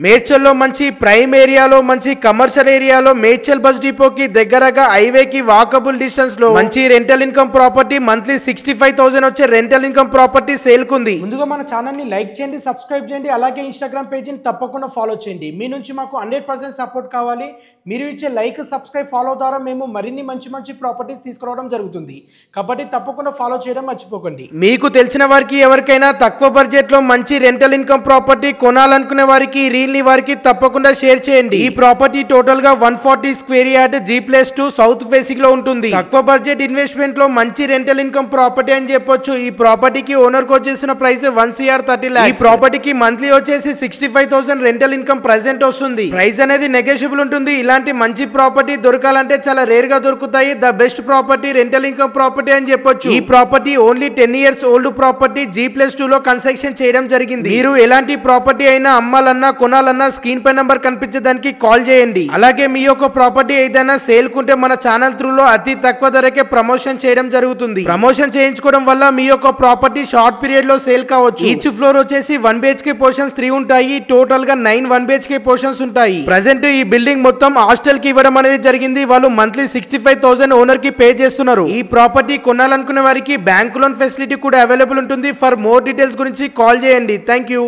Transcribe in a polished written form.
మేడ్చల్లో మంచి ప్రైమ్ ఏరియాలో మంచి కమర్షియల్ ఏరియాలో మేడ్చల్ బస్ డిపోకి దగ్గరగా హైవేకి వాకబుల్ డిస్టెన్స్ లో మంచి రెంటల్ ఇన్కమ్ ప్రాపర్టీ మంత్లీ 65,000 వచ్చే రెంటల్ ఇన్కమ్ ప్రాపర్టీ సేల్ కుంది. ముందుగా మన ఛానల్ ని లైక్ చేయండి, సబ్స్క్రైబ్ చేయండి, అలాగే ఇన్స్టాగ్రామ్ పేజీని తప్పకుండా ఫాలో చేయండి. మీ నుంచి మాకు 100% సపోర్ట్ కావాలి. మీరు ఇచ్చే లైక్, సబ్స్క్రైబ్, ఫాలో ద్వారా మేము మరిన్ని మంచి ప్రాపర్టీస్ తీసుకురావడం జరుగుతుంది. కాబట్టి తప్పకుండా ఫాలో చేయడం మర్చిపోకండి. మీకు తెలిసిన వారికి ఎవరికైనా తక్కువ బడ్జెట్ లో మంచి రెంటల్ ఇన్కమ్ ప్రాపర్టీ కొనాలనుకునే వారికి వారికి తప్పకుండా షేర్ చేయండి. ఈ ప్రాపర్టీ టోటల్ గా 140 square yard G+2 south facing లో ఉంటుంది. తక్కువ బడ్జెట్ ఇన్వెస్ట్మెంట్ లో మంచి రెంటల్ ఇన్కమ్ ప్రాపర్టీ అని చెప్పొచ్చు. ఈ ప్రాపర్టీకి ఓనర్ కు వచ్చేసిన ప్రైస్ 1,30 lakhs. ఈ ప్రాపర్టీకి మంత్లీ వచ్చేసి 65,000 రెంటల్ ఇన్కమ్ ప్రెజెంట్ వస్తుంది. ప్రైస్ అనేది నెగోషియబుల్ ఉంటుంది. ఇలాంటి మంచి ప్రాపర్టీ దొరకాలంటే చాలా రేర్ గా దొరుకుతాయి. The best property rental income property అని చెప్పొచ్చు. ఈ property only 10 years old property G+2 లో కన్స్ట్రక్షన్ చేయడం జరిగింది. మీరు ఎలాంటి ప్రాపర్టీ అయినా అమ్మాలన్నా కొనాలన్నా స్క్రీన్ పై నంబర్ కనిపించే దానికి కాల్ చేయండి. అలాగే మీ యొక్క ప్రాపర్టీ ఏదైనా సేల్ కుంటే మన ఛానల్ త్రూ లో అతి తక్కువ ధరకే ప్రమోషన్ చేయడం జరుగుతుంది. ప్రమోషన్ చేయించుకోవడం వల్ల మీ యొక్క ప్రాపర్టీ షార్ట్ పీరియడ్ లో సేల్ కావచ్చు. ఈచ్ ఫ్లోర్ వచ్చేసి 1 BHK పోర్షన్స్ 3 ఉంటాయి. టోటల్ గా 9 1 BHK పోర్షన్స్ ఉంటాయి. ప్రెజెంట్ ఈ బిల్డింగ్ మొత్తం హాస్టల్ కి ఇవ్వడం అనేది జరిగింది. వాళ్ళు మంత్లీ 65,000 ఓనర్ కి పే చేస్తున్నారు. ఈ ప్రాపర్టీ కొనాలనుకునే వారికి బ్యాంక్ లోన్ ఫెసిలిటీ కూడా అవైలబుల్ ఉంటుంది. ఫర్ మోర్ డీటెయిల్స్ గురించి కాల్ చేయండి. Thank you.